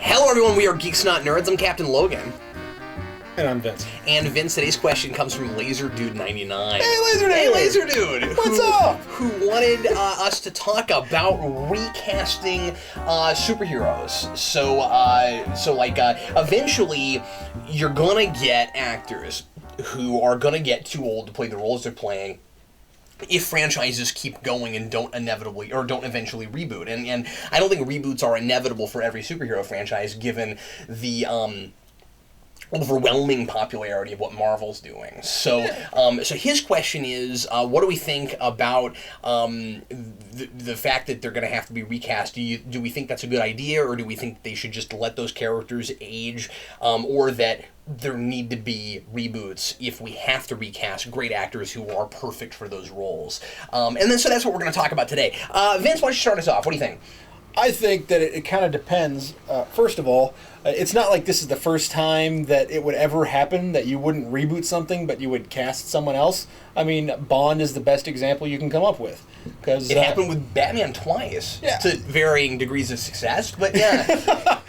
Hello everyone, we are Geeks Not Nerds. I'm Captain Logan. And I'm Vince. And Vince, today's question comes from LaserDude99. Hey, LaserDude! Hey, LaserDude! What's up? Who wanted us to talk about recasting superheroes. So, eventually, you're gonna get actors who are gonna get too old to play the roles they're playing if franchises keep going and don't eventually reboot. And I don't think reboots are inevitable for every superhero franchise, given the overwhelming popularity of what Marvel's doing. So his question is, what do we think about the fact that they're going to have to be recast? Do we think that's a good idea, or do we think they should just let those characters age, or that there need to be reboots if we have to recast great actors who are perfect for those roles? So that's what we're going to talk about today. Vince, why don't you start us off? What do you think? I think that it kind of depends. First of all, it's not like this is the first time that it would ever happen that you wouldn't reboot something, but you would cast someone else. I mean, Bond is the best example you can come up with. Cause, it happened with Batman twice, yeah, to varying degrees of success, but yeah.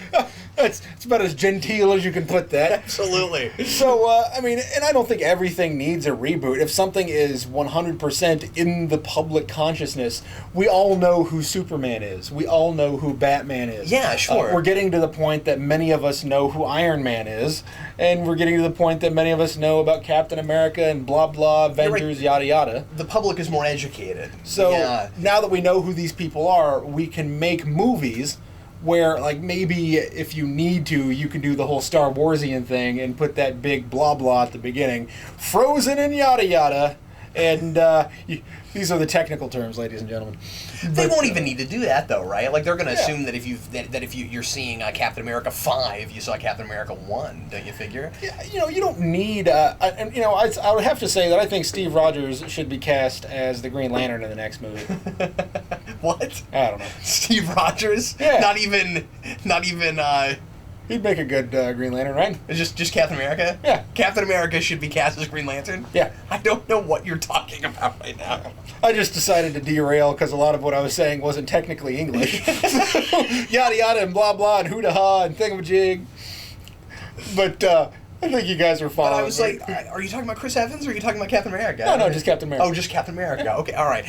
It's about as genteel as you can put that. Absolutely. So, I mean, and I don't think everything needs a reboot. If something is 100% in the public consciousness, we all know who Superman is. We all know who Batman is. Yeah, sure. We're getting to the point that many of us know who Iron Man is, and we're getting to the point that many of us know about Captain America and blah, blah, Avengers, right, yada, yada. The public is more educated. So, now that we know who these people are, we can make movies where, like, maybe if you need to, you can do the whole Star Warsian thing and put that big blah blah at the beginning. Frozen and yada yada. And these are the technical terms, ladies and gentlemen. They won't even need to do that, though, right? Like, they're going to assume that if you're seeing Captain America 5, you saw Captain America 1, don't you figure? Yeah, you don't need. I would have to say that I think Steve Rogers should be cast as the Green Lantern in the next movie. What? I don't know. Steve Rogers? Yeah. Not even. He'd make a good Green Lantern, right? Just Captain America? Yeah. Captain America should be cast as Green Lantern? Yeah. I don't know what you're talking about right now. I just decided to derail because a lot of what I was saying wasn't technically English. Yada yada and blah blah and hoo-da-ha and thingamajig. But I think you guys are following. But I was like, are you talking about Chris Evans or are you talking about Captain America? No, just Captain America. Oh, just Captain America. Okay, all right.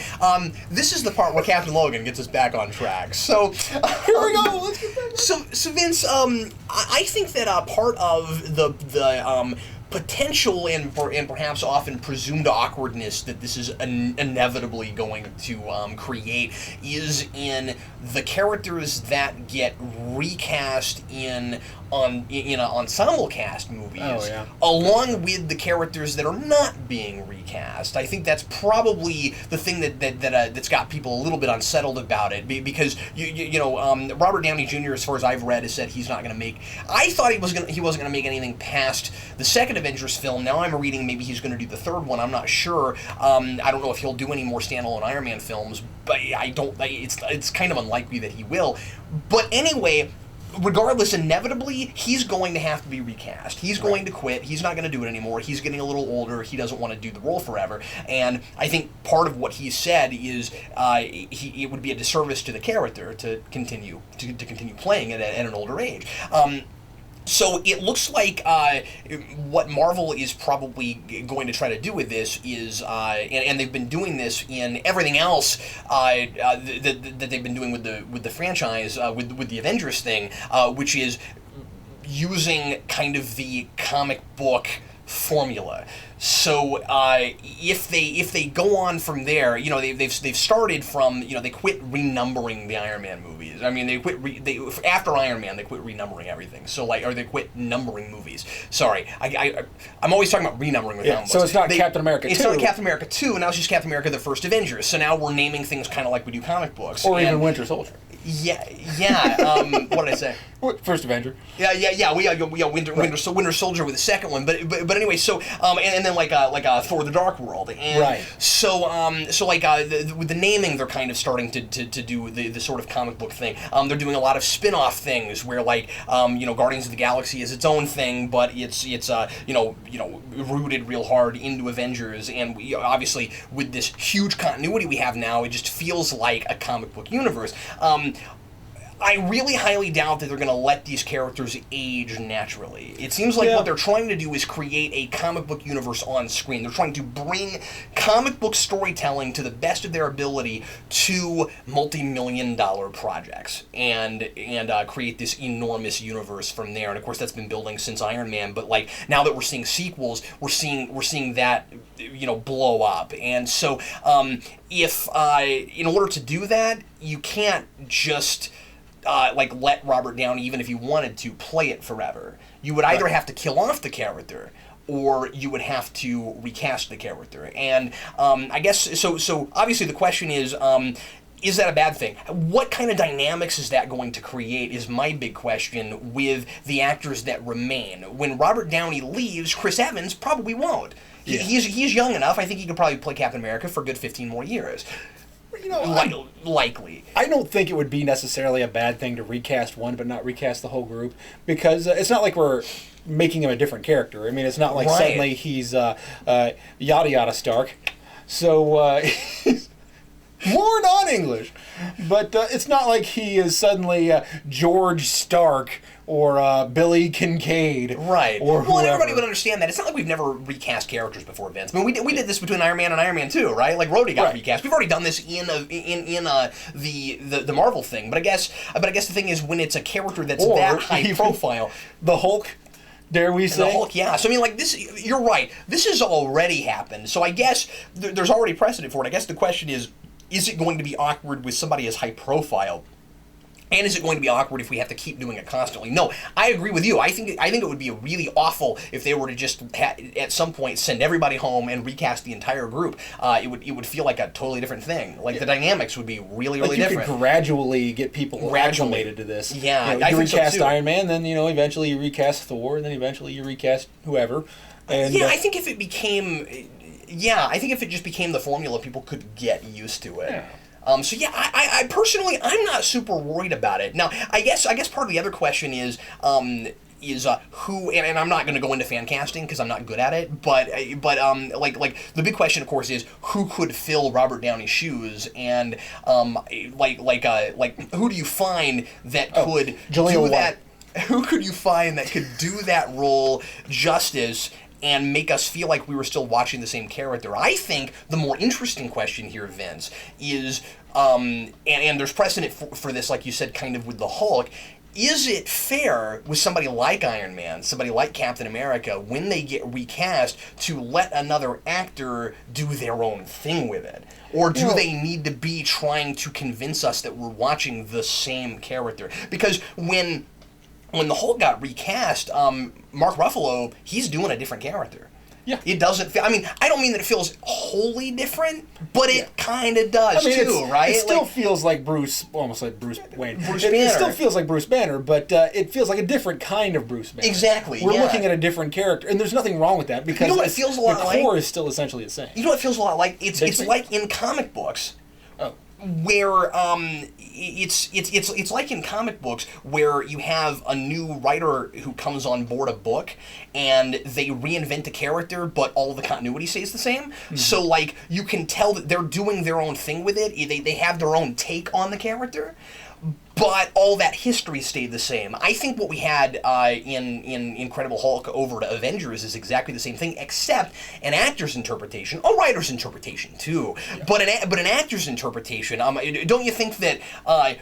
This is the part where Captain Logan gets us back on track. So here we go. Let's get back. So Vince, I think that part of the potential and perhaps often presumed awkwardness that this is inevitably going to create is in the characters that get recast in ensemble cast movies, along with the characters that are not being recast. I think that's probably the thing that's got people a little bit unsettled about it, because Robert Downey Jr., as far as I've read, has said he's not going to make. I thought he wasn't going to make anything past the second Avengers film. Now I'm reading maybe he's going to do the third one. I'm not sure. I don't know if he'll do any more standalone Iron Man films, but it's kind of unlikely that he will. But anyway, regardless, inevitably, he's going to have to be recast. He's going to quit. He's not going to do it anymore. He's getting a little older. He doesn't want to do the role forever. And I think part of what he said is it would be a disservice to the character to continue playing it at an older age. So it looks like what Marvel is probably going to try to do with this is, and they've been doing this in everything else that they've been doing with the franchise, with the Avengers thing, which is using kind of the comic book formula. So if they go on from there, they've started from, they quit renumbering the Iron Man movies. I mean, after Iron Man they quit renumbering everything. So or they quit numbering movies. Sorry, I'm always talking about renumbering with comic books. So it's not Captain America 2. It's not Captain America 2, and now it's just Captain America: The First Avengers. So now we're naming things kind of like we do comic books, even Winter Soldier. Yeah. What did I say? First Avenger. Yeah. Winter Soldier with the second one, but anyway. So and then like Thor: The Dark World, and right. So with the naming, they're kind of starting to do the sort of comic book thing. They're doing a lot of spin-off things where Guardians of the Galaxy is its own thing, but it's rooted real hard into Avengers, and we obviously with this huge continuity we have now, it just feels like a comic book universe. I really highly doubt that they're going to let these characters age naturally. It seems like what they're trying to do is create a comic book universe on screen. They're trying to bring comic book storytelling to the best of their ability to multi-million-dollar projects and create this enormous universe from there. And of course, that's been building since Iron Man. But like now that we're seeing sequels, we're seeing that blow up. And so, if in order to do that, you can't just let Robert Downey, even if you wanted to, play it forever. You would either have to kill off the character, or you would have to recast the character. And I guess so. Obviously, the question is that a bad thing? What kind of dynamics is that going to create? Is my big question with the actors that remain. When Robert Downey leaves, Chris Evans probably won't. Yeah. He's young enough. I think he could probably play Captain America for a good 15 more years. Likely. I don't think it would be necessarily a bad thing to recast one but not recast the whole group, because it's not like we're making him a different character. I mean, it's not like suddenly he's yada yada Stark. So more non-English. But it's not like he is suddenly George Stark or Billy Kincaid. Right. Or well, and everybody would understand that. It's not like we've never recast characters before, Vince. I mean, we did this between Iron Man and Iron Man 2, right? Like, Rhodey got recast. We've already done this in the Marvel thing. But I guess the thing is, when it's a character that's that high profile. The Hulk. Dare we say? The Hulk, yeah. So, I mean, like, this, you're right. This has already happened. So I guess there's already precedent for it. I guess the question is it going to be awkward with somebody as high profile? And is it going to be awkward if we have to keep doing it constantly? No, I agree with you. I think it would be really awful if they were to just at some point send everybody home and recast the entire group. It would feel like a totally different thing. Like the dynamics would be really different. You could gradually get people acclimated to this. Yeah, you recast Iron Man, then eventually you recast Thor, and then eventually you recast whoever. And, I think if it became, I think if it just became the formula, people could get used to it. Yeah. I personally, I'm not super worried about it. Now, I guess part of the other question is who, and I'm not going to go into fan casting because I'm not good at it, but the big question, of course, is who could fill Robert Downey's shoes, and who do you find that could do that? Who could you find that could do that role justice and make us feel like we were still watching the same character? I think the more interesting question here, Vince, is, and there's precedent for this, like you said, kind of with the Hulk, is it fair with somebody like Iron Man, somebody like Captain America, when they get recast, to let another actor do their own thing with it? Or do they need to be trying to convince us that we're watching the same character? Because when the Hulk got recast, Mark Ruffalo, he's doing a different character. Yeah. It doesn't feel, I mean, I don't mean that it feels wholly different, but it kind of does, right? It still feels like almost like Bruce Wayne. Bruce Banner. It still feels like Bruce Banner, but it feels like a different kind of Bruce Banner. Exactly, We're looking at a different character, and there's nothing wrong with that, because it feels a lot the core is still essentially the same. You know what it feels a lot like? It's like in comic books. Where it's like in comic books where you have a new writer who comes on board a book and they reinvent a character, but all the continuity stays the same. Mm-hmm. So like you can tell that they're doing their own thing with it. They have their own take on the character, but all that history stayed the same. I think what we had in Incredible Hulk over to Avengers is exactly the same thing, except an actor's interpretation, a writer's interpretation too. Yeah. But an actor's interpretation. Don't you think that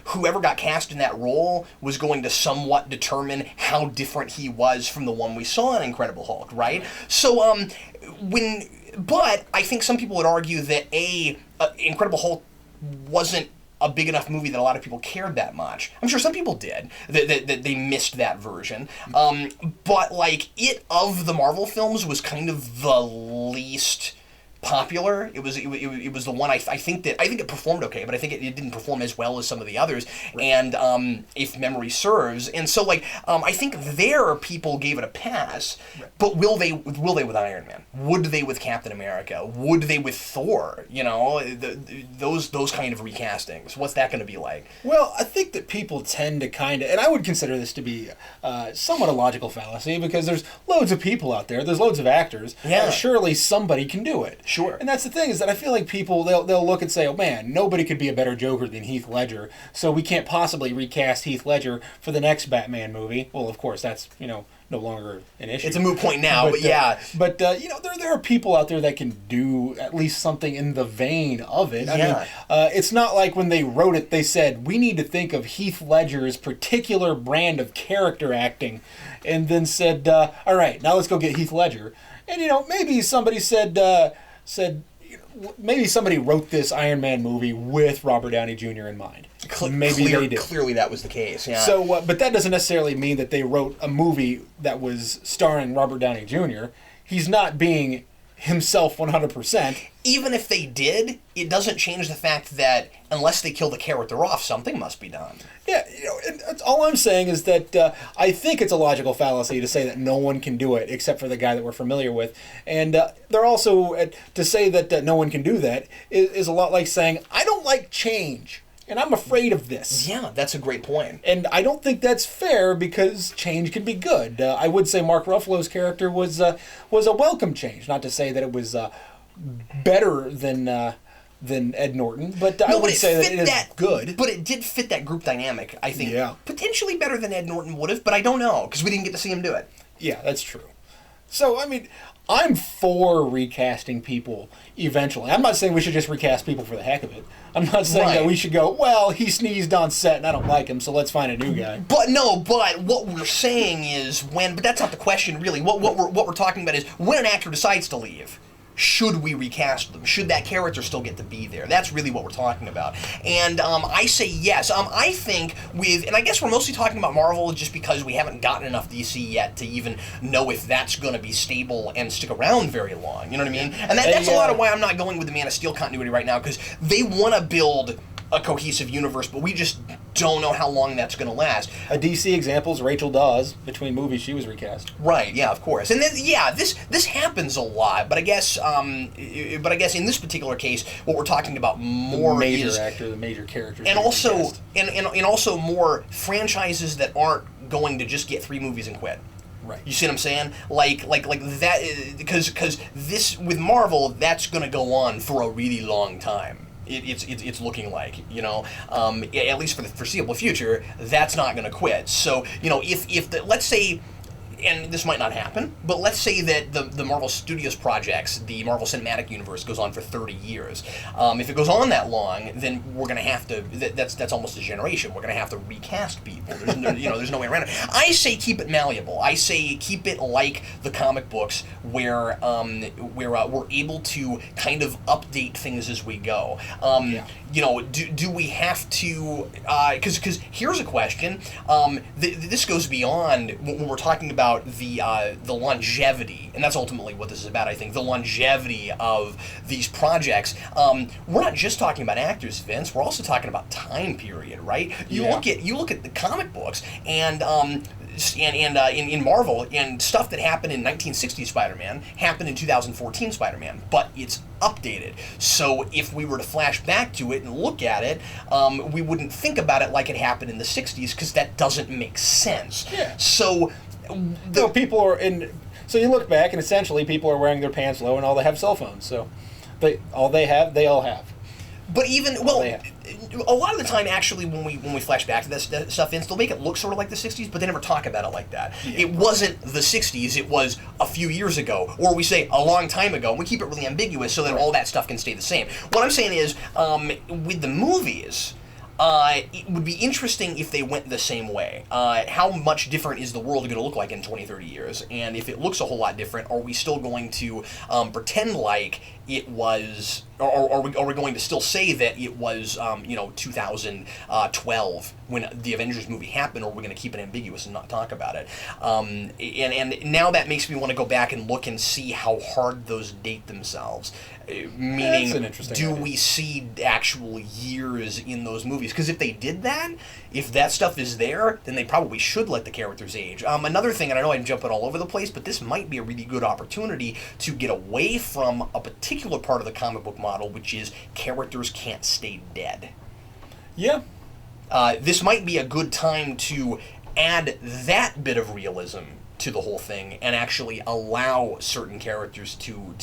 whoever got cast in that role was going to somewhat determine how different he was from the one we saw in Incredible Hulk, right? So but I think some people would argue that Incredible Hulk wasn't a big enough movie that a lot of people cared that much. I'm sure some people did, that they missed that version. But like of the Marvel films was kind of the least popular. It was the one I think it performed okay, but I think it didn't perform as well as some of the others. Right. And if memory serves, and so like I think there people gave it a pass. Right. But will they with Iron Man? Would they with Captain America? Would they with Thor? Those kind of recastings. What's that going to be like? Well, I think that people tend to kind of, and I would consider this to be somewhat a logical fallacy, because there's loads of people out there. There's loads of actors. Yeah. Surely somebody can do it. Sure. And that's the thing, is that I feel like people, they'll look and say, oh man, nobody could be a better Joker than Heath Ledger, so we can't possibly recast Heath Ledger for the next Batman movie. Well, of course, that's, no longer an issue. It's a moot point now, but yeah. There are people out there that can do at least something in the vein of it. Yeah. I mean, it's not like when they wrote it, they said, we need to think of Heath Ledger's particular brand of character acting, and then said, all right, now let's go get Heath Ledger. And, maybe somebody maybe somebody wrote this Iron Man movie with Robert Downey Jr. in mind. Maybe they did. Clearly that was the case, yeah. So, but that doesn't necessarily mean that they wrote a movie that was starring Robert Downey Jr. He's not being himself 100%. Even if they did, it doesn't change the fact that unless they kill the character off, something must be done. Yeah, and all I'm saying is that I think it's a logical fallacy to say that no one can do it except for the guy that we're familiar with. And they're also, to say that no one can do that is a lot like saying, I don't like change, and I'm afraid of this. Yeah, that's a great point. And I don't think that's fair, because change can be good. I would say Mark Ruffalo's character was a welcome change. Not to say that it was better than Ed Norton, but I would say that it is good. But it did fit that group dynamic, I think. Yeah. Potentially better than Ed Norton would have, but I don't know, because we didn't get to see him do it. Yeah, that's true. So, I mean, I'm for recasting people eventually. I'm not saying we should just recast people for the heck of it. I'm not saying that we should go, well, he sneezed on set and I don't like him, so let's find a new guy. But what we're saying is but that's not the question really. What we're talking about is when an actor decides to leave, should we recast them? Should that character still get to be there? That's really what we're talking about. And I say yes. I think and I guess we're mostly talking about Marvel just because we haven't gotten enough DC yet to even know if that's going to be stable and stick around very long. You know what I mean? And that's a lot of why I'm not going with the Man of Steel continuity right now, because they want to build a cohesive universe, but we just don't know how long that's going to last. A DC example is Rachel Dawes. Between movies, she was recast. Right. Yeah. Of course. And then this happens a lot. But I guess in this particular case, what we're talking about more the major is actor, the major characters, and also and also more franchises that aren't going to just get 3 movies and quit. Right. You see what I'm saying? Like that, because this with Marvel, that's going to go on for a really long time. It's looking like, at least for the foreseeable future, that's not going to quit. So, let's say, and this might not happen, but let's say that the Marvel Studios projects, the Marvel Cinematic Universe, goes on for 30 years. If it goes on that long, then we're going to have to, that's almost a generation, we're going to have to recast people. There's no way around it. I say keep it malleable. I say keep it like the comic books, where we're able to kind of update things as we go. Do we have to, because here's a question, this goes beyond when we're talking about the longevity, and that's ultimately what this is about, I think, the longevity of these projects. We're not just talking about actors, Vince, we're also talking about time period, right? You look at the comic books, and in Marvel, and stuff that happened in 1960 Spider-Man happened in 2014 Spider-Man, but it's updated. So if we were to flash back to it and look at it, we wouldn't think about it like it happened in the 60s, because that doesn't make sense. Yeah. So people are in. So you look back, and essentially people are wearing their pants low, and all they have cell phones. So they all have. But even a lot of the time, actually, when we flash back to that stuff, they'll make it look sort of like the 60s, but they never talk about it like that. Yeah. It wasn't the 60s, it was a few years ago, or we say a long time ago, and we keep it really ambiguous so that all that stuff can stay the same. What I'm saying is, with the movies, it would be interesting if they went the same way. How much different is the world going to look like in 20, 30 years? And if it looks a whole lot different, are we still going to pretend like it was, or are we going to still say that it was, 2012 when the Avengers movie happened, or are we going to keep it ambiguous and not talk about it? And now that makes me want to go back and look and see how hard those date themselves. Meaning, do we see actual years in those movies? Because if they did that, if that stuff is there, then they probably should let the characters age. Another thing, and I know I'm jumping all over the place, but this might be a really good opportunity to get away from a particular part of the comic book model, which is characters can't stay dead. Yeah. This might be a good time to add that bit of realism to the whole thing and actually allow certain characters to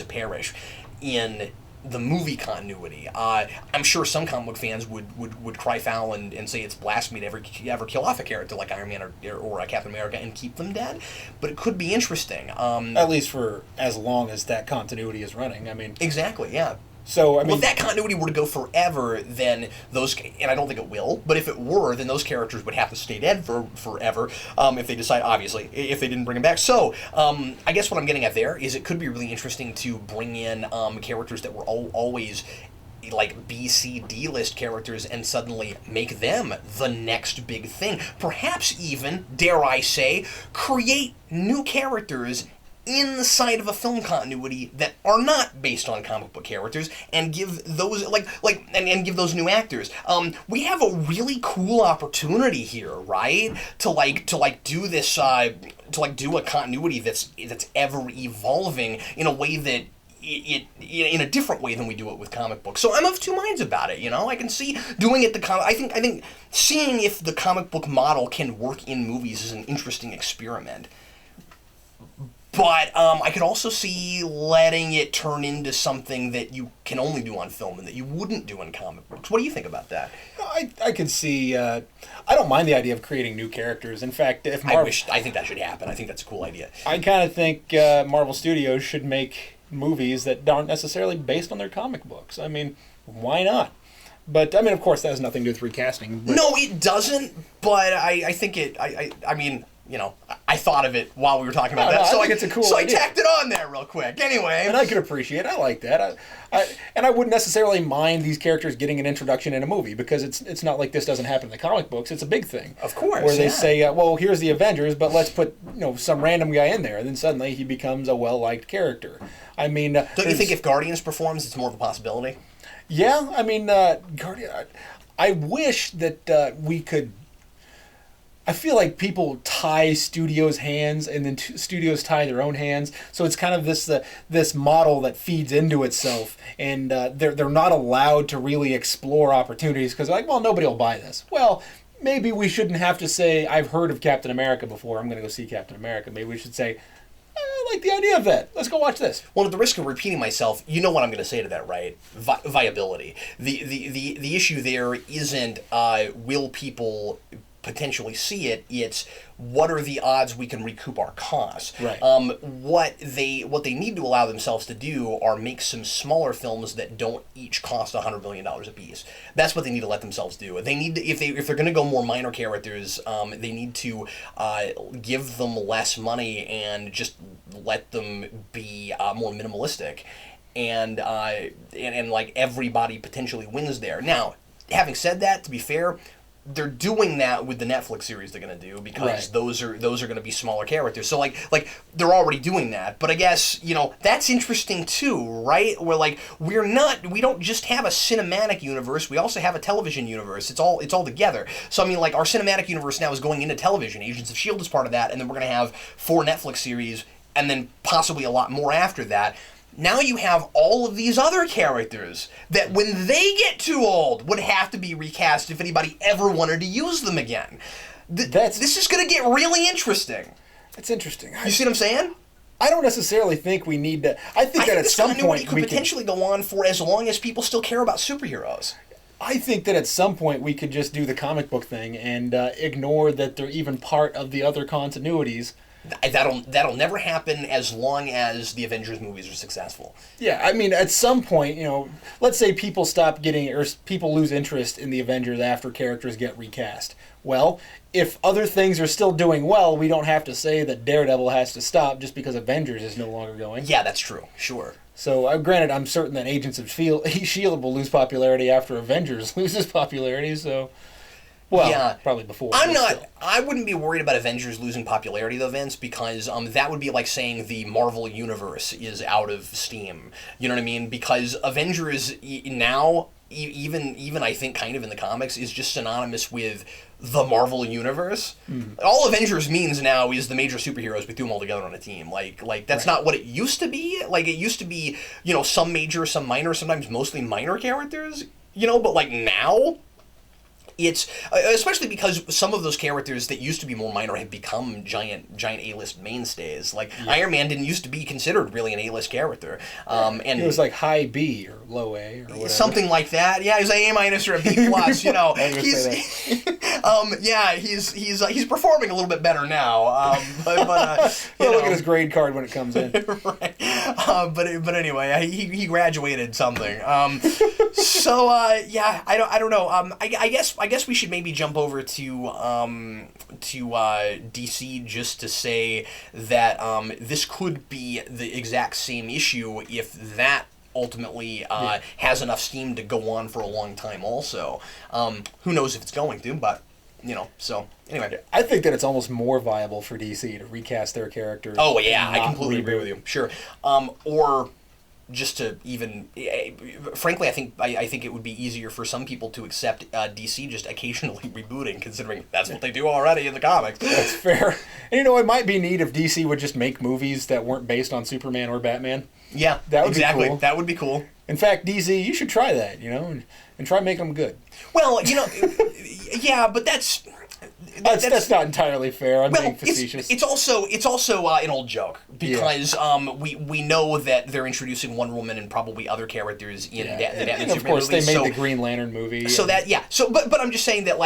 perish in the movie continuity. I'm sure some comic book fans would cry foul and say it's blasphemy to ever kill off a character like Iron Man or Captain America and keep them dead, but it could be interesting. At least for as long as that continuity is running. I mean, exactly, yeah. So, I mean, well, if that continuity were to go forever, then those, and I don't think it will, but if it were, then those characters would have to stay dead forever if they decide, obviously, if they didn't bring them back. So, I guess what I'm getting at there is it could be really interesting to bring in characters that were always like B, C, D list characters and suddenly make them the next big thing. Perhaps even, dare I say, create new characters inside of a film continuity that are not based on comic book characters and give those and give those new actors. We have a really cool opportunity here, right? To do this do a continuity that's ever evolving in a way that in a different way than we do it with comic books. So I'm of two minds about it, I can see doing it I think seeing if the comic book model can work in movies is an interesting experiment. But I could also see letting it turn into something that you can only do on film and that you wouldn't do in comic books. What do you think about that? I could see. I don't mind the idea of creating new characters. In fact, if I think that should happen. I think that's a cool idea. I kind of think Marvel Studios should make movies that aren't necessarily based on their comic books. I mean, why not? But I mean, of course, that has nothing to do with recasting. But... No, it doesn't. But I think it. I mean. I thought of it while we were talking about that, so I think it's a cool idea. I tacked it on there real quick. Anyway, and I could appreciate it. I like that. I wouldn't necessarily mind these characters getting an introduction in a movie because it's not like this doesn't happen in the comic books. It's a big thing, of course, where they say, well, here's the Avengers, but let's put some random guy in there, and then suddenly he becomes a well-liked character. I mean, don't you think if Guardians performs, it's more of a possibility? Yeah, I mean, Guardian. I wish that we could. I feel like people tie studios' hands, and then studios tie their own hands. So it's kind of this model that feeds into itself, and they're not allowed to really explore opportunities because they're like, well, nobody will buy this. Well, maybe we shouldn't have to say I've heard of Captain America before. I'm going to go see Captain America. Maybe we should say I like the idea of that. Let's go watch this. Well, at the risk of repeating myself, you know what I'm going to say to that, right? Viability. The issue there isn't will people potentially see it. It's what are the odds we can recoup our costs. Right. What they need to allow themselves to do are make some smaller films that don't each cost $100 million a piece. That's what they need to let themselves do. They need to, if they're going to go more minor characters, they need to give them less money and just let them be more minimalistic, and like everybody potentially wins there. Now, having said that, to be fair, they're doing that with the Netflix series they're going to do because right. those are going to be smaller characters. So like they're already doing that. But I guess, that's interesting too, right? Where we don't just have a cinematic universe, we also have a television universe. It's all together. So I mean, like, our cinematic universe now is going into television. Agents of S.H.I.E.L.D. is part of that, and then we're going to have 4 Netflix series and then possibly a lot more after that. Now you have all of these other characters that when they get too old would have to be recast if anybody ever wanted to use them again. This is going to get really interesting. That's interesting. You see what I'm saying? I don't necessarily think we need to... I think that at some point could potentially go on for as long as people still care about superheroes. I think that at some point we could just do the comic book thing and ignore that they're even part of the other continuities. That'll never happen as long as the Avengers movies are successful. Yeah, I mean, at some point, let's say people stop getting, or people lose interest in the Avengers after characters get recast. Well, if other things are still doing well, we don't have to say that Daredevil has to stop just because Avengers is no longer going. Yeah, that's true. Sure. So, granted, I'm certain that Agents of S.H.I.E.L.D. will lose popularity after Avengers loses popularity, so... Well, yeah, probably before. I wouldn't be worried about Avengers losing popularity, though, Vince, because that would be like saying the Marvel Universe is out of steam. You know what I mean? Because Avengers now, even I think kind of in the comics, is just synonymous with the Marvel Universe. Mm-hmm. All Avengers means now is the major superheroes, we threw them all together on a team. Like that's right. Not what it used to be. Like, it used to be, some major, some minor, sometimes mostly minor characters, but like now... It's especially because some of those characters that used to be more minor have become giant A-list mainstays. Like Iron Man didn't used to be considered really an A-list character, and it was like high B or low A or whatever. Something like that. Yeah, he was an A- or a B+. You know, he's performing a little bit better now. But look at his grade card when it comes in. Right. But anyway, he graduated something. So I don't know. I guess we should maybe jump over to DC just to say that this could be the exact same issue if that ultimately has enough steam to go on for a long time also. Who knows if it's going to, but so anyway. I think that it's almost more viable for DC to recast their characters. Oh yeah, I completely agree with you. Sure. Or just to even, frankly, I think it would be easier for some people to accept DC just occasionally rebooting, considering that's what they do already in the comics. That's fair. And it might be neat if DC would just make movies that weren't based on Superman or Batman. Yeah, that would exactly. be cool. That would be cool. In fact, DC, you should try that, and try making them good. Well, yeah, but that's not entirely fair. I'm being facetious. It's also an old joke because we know that they're introducing Wonder Woman and probably other characters in the Batman and of course movies. They made the Green Lantern movie. So but I'm just saying that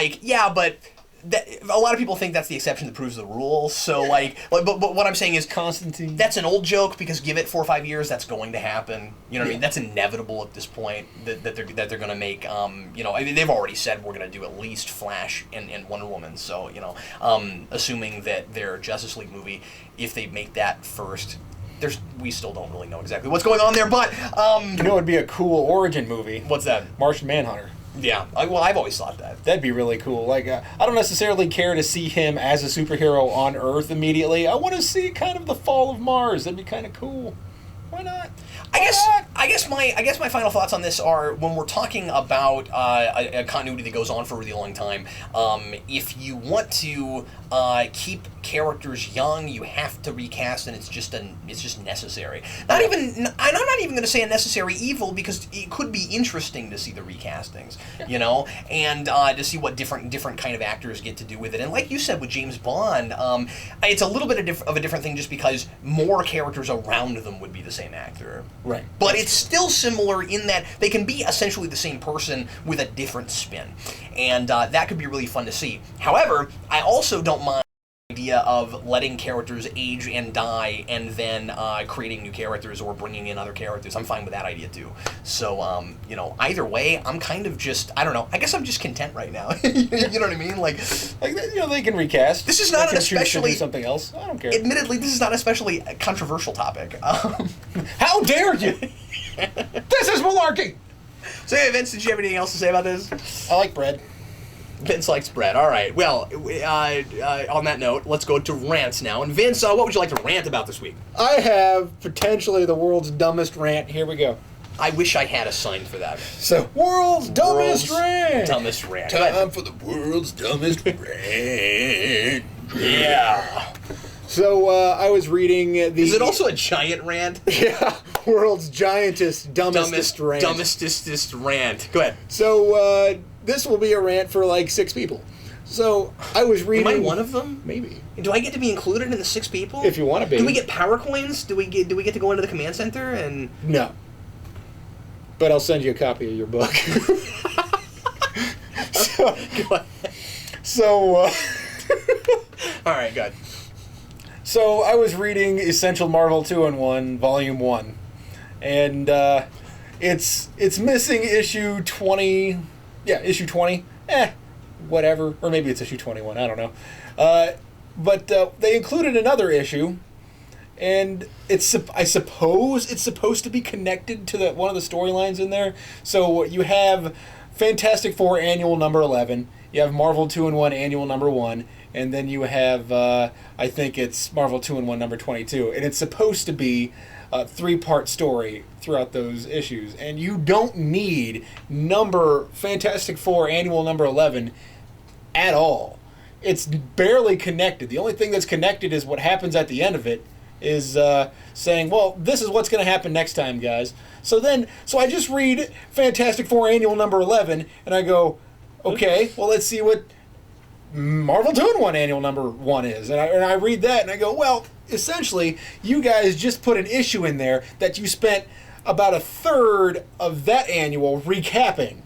but. A lot of people think that's the exception that proves the rule. So but what I'm saying is Constantine. That's an old joke because give it 4 or 5 years, that's going to happen. You know what I mean? That's inevitable at this point that they're going to make. I mean, they've already said we're going to do at least Flash and Wonder Woman. So assuming that their Justice League movie, if they make that first. We still don't really know exactly what's going on there, but it'd be a cool origin movie. What's that? Martian Manhunter. Yeah, I've always thought that. That'd be really cool. I don't necessarily care to see him as a superhero on Earth immediately. I want to see kind of the fall of Mars. That'd be kind of cool. Why not? I guess my final thoughts on this are when we're talking about a continuity that goes on for a really long time. If you want to keep characters young, you have to recast, and it's just necessary. I'm not even going to say a necessary evil because it could be interesting to see the recastings, and to see what different kind of actors get to do with it. And like you said with James Bond, it's a little bit of a different thing just because more characters around them would be the same actor. Right. But it's still similar in that they can be essentially the same person with a different spin. And that could be really fun to see. However, I also don't mind the idea of letting characters age and die and then creating new characters or bringing in other characters. I'm fine with that idea too. So, either way, I'm kind of just, I don't know, I guess I'm just content right now. You know what I mean? They can recast. This is not an especially... do something else. I don't care. Admittedly, this is not especially a controversial topic. How dare you? This is malarkey! So, hey, Vince, did you have anything else to say about this? I like bread. Vince likes bread. All right. Well, on that note, let's go to rants now. And Vince, what would you like to rant about this week? I have potentially the world's dumbest rant. Here we go. I wish I had a sign for that. So, world's dumbest rant. Dumbest rant. Time for the world's dumbest rant. Yeah. So, I was reading the... Is it also a giant rant? Yeah. World's giantest, dumbest rant. Dumbestest rant. Go ahead. So, this will be a rant for like 6 people. So, I was reading... Am I one of them? Maybe. Do I get to be included in the 6 people? If you want to be. Do we get power coins? Do we get to go into the command center and... No. But I'll send you a copy of your book. So, all right, good. So I was reading Essential Marvel 2-in-1, Volume 1, and it's missing issue 20. Yeah, issue 20. Whatever, or maybe it's issue 21. I don't know. But they included another issue, and I suppose it's supposed to be connected to one of the storylines in there. So you have Fantastic Four Annual number 11. You have Marvel 2-in-1 Annual number 1. And then you have, I think it's Marvel 2-in-1 number 22. And it's supposed to be a 3-part story throughout those issues. And you don't need Fantastic Four Annual number 11 at all. It's barely connected. The only thing that's connected is what happens at the end of it is saying, well, this is what's going to happen next time, guys. So I just read Fantastic Four Annual number 11, and I go, Okay, well, let's see what Marvel 2-in-1 Annual Number 1 is. And I read that and I go, well, essentially, you guys just put an issue in there that you spent about a third of that annual recapping.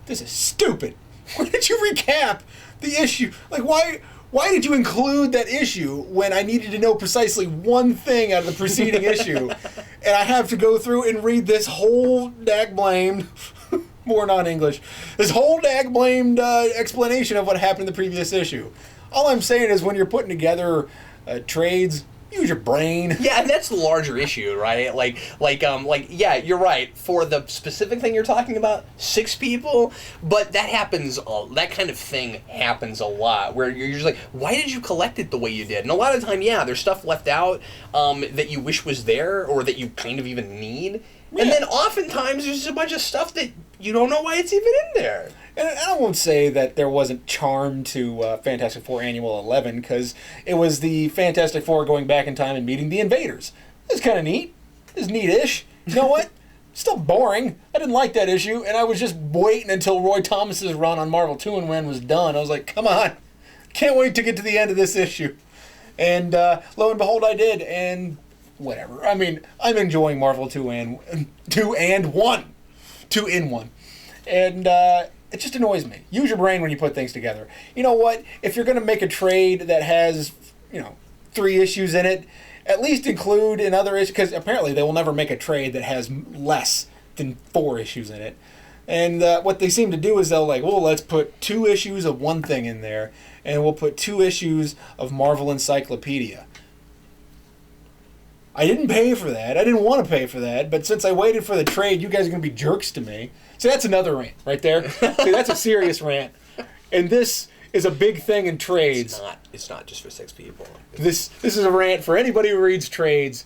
This is stupid. Why did you recap the issue? Like, why did you include that issue when I needed to know precisely one thing out of the preceding issue? And I have to go through and read this whole dag-blamed, more non-English, this whole dag-blamed explanation of what happened in the previous issue. All I'm saying is when you're putting together trades, use your brain. Yeah, and that's the larger issue, right? Yeah, you're right. For the specific thing you're talking about, 6 people, but that happens, that kind of thing happens a lot, where you're just like, why did you collect it the way you did? And a lot of the time, yeah, there's stuff left out that you wish was there, or that you kind of even need. Yeah. And then oftentimes there's just a bunch of stuff that you don't know why it's even in there. And I won't say that there wasn't charm to Fantastic Four Annual 11, because it was the Fantastic Four going back in time and meeting the Invaders. It was kind of neat. It was neat-ish. You know what? Still boring. I didn't like that issue, and I was just waiting until Roy Thomas's run on Marvel 2-in-1 was done. I was like, come on. Can't wait to get to the end of this issue. And lo and behold, I did, and whatever. I mean, I'm enjoying Marvel 2-in-1. And it just annoys me. Use your brain when you put things together. You know what? If you're going to make a trade that has, 3 issues in it, at least include another issue, because apparently they will never make a trade that has less than 4 issues in it. And what they seem to do is they'll let's put 2 issues of one thing in there, and we'll put 2 issues of Marvel Encyclopedia. I didn't pay for that. I didn't want to pay for that, but since I waited for the trade, you guys are going to be jerks to me. So that's another rant right there. See, that's a serious rant. And this is a big thing in trades. It's not just for 6 people. This is a rant for anybody who reads trades.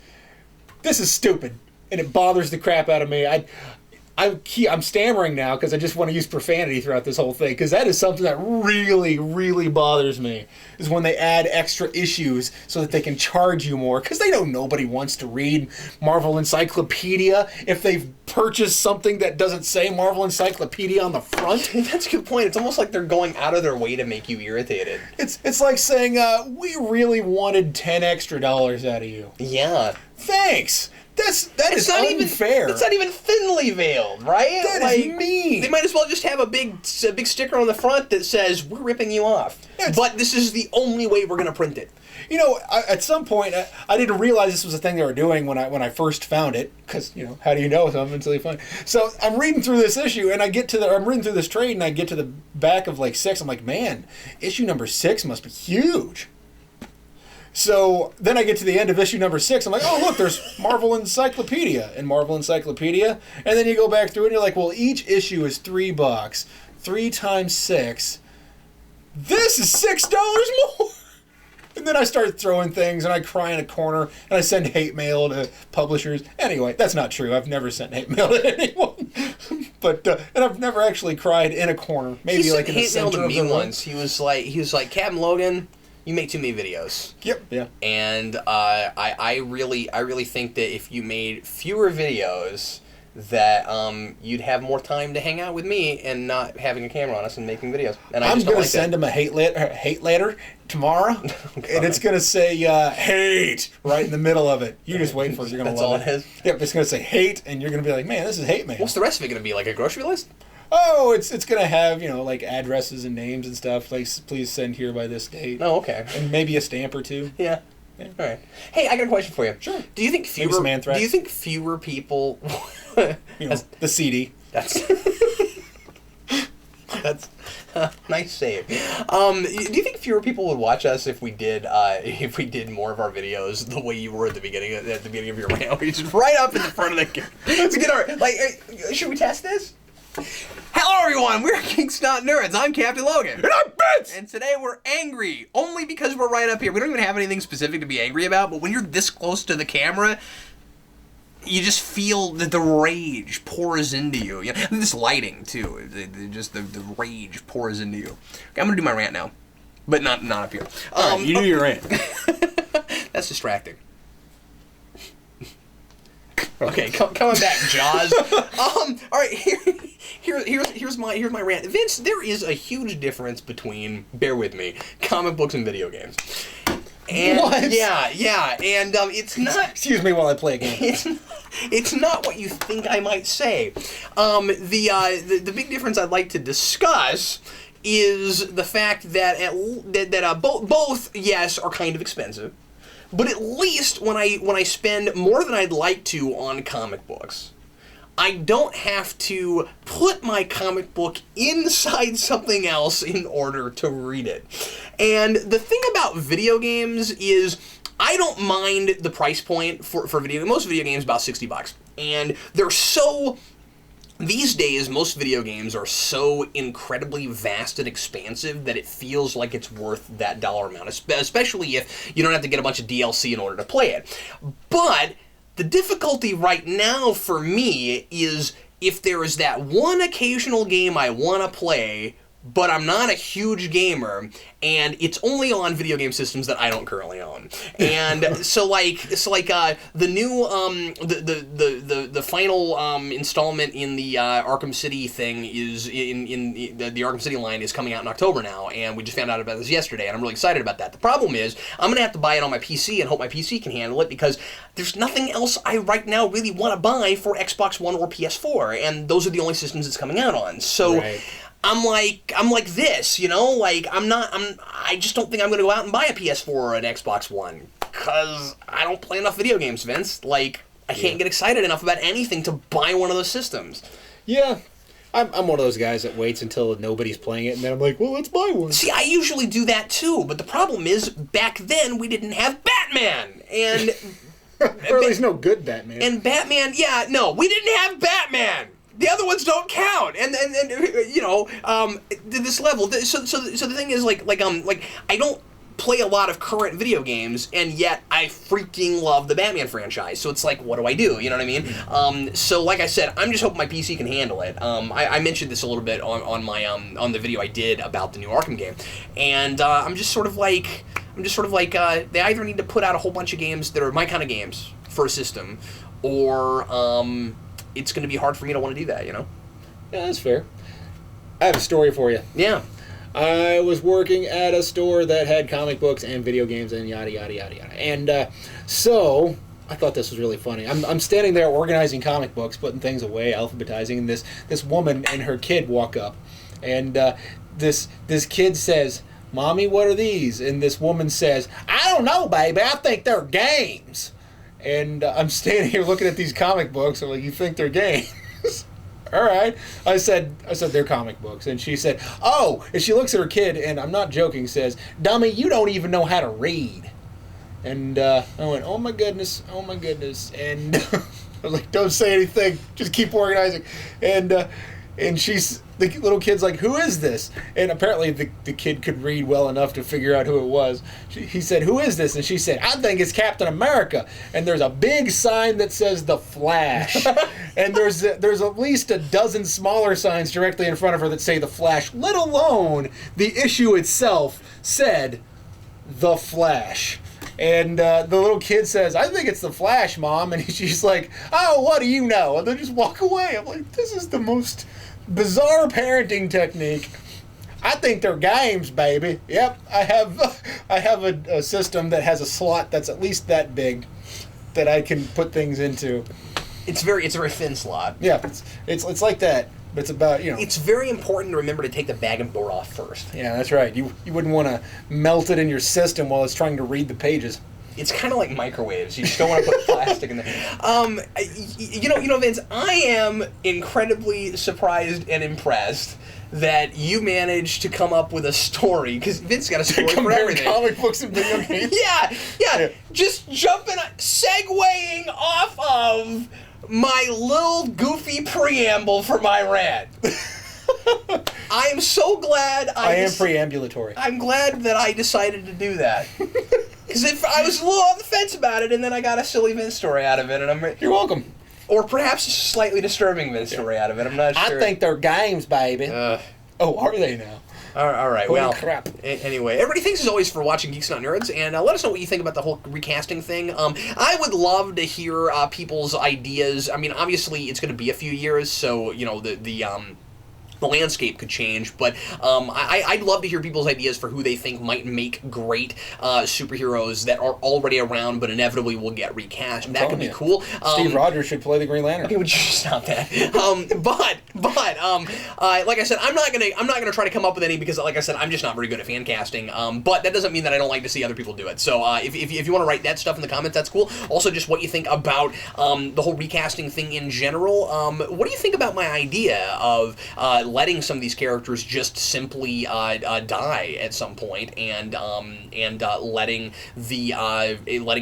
This is stupid, and it bothers the crap out of me. I'm stammering now because I just want to use profanity throughout this whole thing, because that is something that really, really bothers me, is when they add extra issues so that they can charge you more, because they know nobody wants to read Marvel Encyclopedia if they've purchased something that doesn't say Marvel Encyclopedia on the front. That's a good point. It's almost like they're going out of their way to make you irritated. It's like saying, we really wanted $10 extra out of you. Yeah. Thanks. That is unfair. It's not even thinly veiled, right? That is mean. They might as well just have a big sticker on the front that says, we're ripping you off. But this is the only way we're going to print it. At some point, I didn't realize this was a thing they were doing when I first found it, because, how do you know something until you find it? So I'm reading through this issue, and I'm reading through this trade, and I get to the back of 6. I'm like, man, issue number 6 must be huge. So then I get to the end of issue number 6. I'm like, oh, look, there's Marvel Encyclopedia and Marvel Encyclopedia. And then you go back through and you're like, well, each issue is $3. 3 times 6. This is $6 more. And then I start throwing things, and I cry in a corner, and I send hate mail to publishers. Anyway, that's not true. I've never sent hate mail to anyone. But and I've never actually cried in a corner. Maybe in the center of the room. Once. He was like, Captain Logan, you make too many videos. Yep. Yeah. And I really think that if you made fewer videos, that you'd have more time to hang out with me and not having a camera on us and making videos. And I'm going to send him a hate letter tomorrow, and it's going to say hate right in the middle of it. You just wait for it. You're going to love it. That's all it is? Yep. It's going to say hate, and you're going to be like, man, this is hate mail. What's the rest of it going to be, like a grocery list? Oh, it's going to have, addresses and names and stuff. Like, please send here by this date. Oh, okay. And maybe a stamp or 2. Yeah. All right. Hey, I got a question for you. Sure. Do you think fewer people the CD. That's nice save. Do you think fewer people would watch us if we did more of our videos the way you were at the beginning of your rant? We just right up in the front of the camera. Let's get our should we test this? Hello everyone, we're Geeks Not Nerds. I'm Captain Logan. And I'm Vince! And today we're angry, only because we're right up here. We don't even have anything specific to be angry about, but when you're this close to the camera, you just feel that the rage pours into you. And this lighting, too. The rage pours into you. Okay, I'm going to do my rant now, but not up here. Right, you do your rant. That's distracting. Okay, coming back, Jaws. All right, here's my rant. Vince, there is a huge difference between, bear with me, comic books and video games. And, what? Yeah, and it's not. Excuse me while I play a game. It's not what you think I might say. The big difference I'd like to discuss is the fact that both yes are kind of expensive, but at least when I spend more than I'd like to on comic books, I don't have to put my comic book inside something else in order to read it. And the thing about video games is I don't mind the price point for video. Most video games about $60, and they're so. These days, most video games are so incredibly vast and expansive that it feels like it's worth that dollar amount, especially if you don't have to get a bunch of DLC in order to play it. But the difficulty right now for me is if there is that one occasional game I want to play, but I'm not a huge gamer, and it's only on video game systems that I don't currently own. And so the new the final installment in the Arkham City thing is in the Arkham City line is coming out in October now, and we just found out about this yesterday, and I'm really excited about that. The problem is I'm gonna have to buy it on my PC and hope my PC can handle it, because there's nothing else I right now really want to buy for Xbox One or PS4, and those are the only systems it's coming out on. So. Right. I'm like this, you know, like I just don't think I'm going to go out and buy a PS4 or an Xbox One, because I don't play enough video games, Vince. Like, I can't get excited enough about anything to buy one of those systems. Yeah. I'm one of those guys that waits until nobody's playing it, and then I'm like, well, let's buy one. See, I usually do that too, but the problem is, back then, we didn't have Batman, and... or at least no good Batman. And Batman, we didn't have Batman! The other ones don't count, and you know, this level. So the thing is, like I don't play a lot of current video games, and yet I freaking love the Batman franchise. So it's like, what do I do? You know what I mean? So like I said, I'm just hoping my PC can handle it. I mentioned this a little bit on my on the video I did about the new Arkham game, and I'm just sort of like they either need to put out a whole bunch of games that are my kind of games for a system, or it's going to be hard for me to want to do that, you know? Yeah, that's fair. I have a story for you. Yeah. I was working at a store that had comic books and video games and yada, yada, yada, yada. And so I thought this was really funny. I'm standing there organizing comic books, putting things away, alphabetizing, and this woman and her kid walk up. And this kid says, "Mommy, what are these?" And this woman says, "I don't know, baby. I think they're games." And I'm standing here looking at these comic books. I'm like, "You think they're games?" All right. I said they're comic books. And she said, "Oh." And she looks at her kid, and I'm not joking, says, "Dummy, you don't even know how to read." And I went, "Oh my goodness. And I was like, "Don't say anything. Just keep organizing." And she's, the little kid's like, "Who is this?" And apparently the kid could read well enough to figure out who it was. He said, "Who is this?" And she said, "I think it's Captain America." And there's a big sign that says The Flash. And there's at least a dozen smaller signs directly in front of her that say The Flash, let alone the issue itself said The Flash. And the little kid says, "I think it's The Flash, Mom." And she's like, "Oh, what do you know?" And they just walk away. I'm like, this is the most bizarre parenting technique. "I think they're games, baby." Yep, I have a system that has a slot that's at least that big that I can put things into. It's a very thin slot. Yeah, it's like that. But it's about, you know. It's very important to remember to take the bag and board off first. Yeah, that's right. You wouldn't want to melt it in your system while it's trying to read the pages. It's kind of like microwaves. You just don't want to put plastic in there. You know, Vince, I am incredibly surprised and impressed that you managed to come up with a story, because Vince got a story for everything. Comic books and video games. Yeah. Just segueing off of my little goofy preamble for my rant. I am so glad I am preambulatory. I'm glad that I decided to do that. Because if I was a little on the fence about it, and then I got a silly Vince story out of it, and You're welcome. Or perhaps a slightly disturbing Vince story out of it. I'm not sure. I think they're games, baby. Oh, are they now? All right. Holy well, crap. Anyway, everybody, thanks as always for watching Geeks Not Nerds, and let us know what you think about the whole recasting thing. I would love to hear people's ideas. I mean, obviously, it's going to be a few years, so you know the the landscape could change, but I'd love to hear people's ideas for who they think might make great superheroes that are already around but inevitably will get recast. That could be cool. Steve Rogers should play the Green Lantern. Okay, would you stop that? Like I said, I'm not gonna try to come up with any because, like I said, I'm just not very good at fan casting. But that doesn't mean that I don't like to see other people do it. So if you want to write that stuff in the comments, that's cool. Also, just what you think about the whole recasting thing in general. What do you think about my idea of letting some of these characters just simply die at some point and letting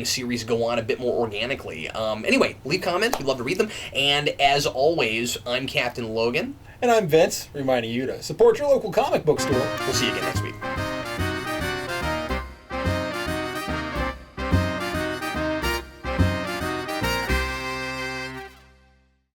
series go on a bit more organically? Anyway, leave comments. We'd love to read them. And as always, I'm Captain Logan. And I'm Vince, reminding you to support your local comic book store. We'll see you again next week.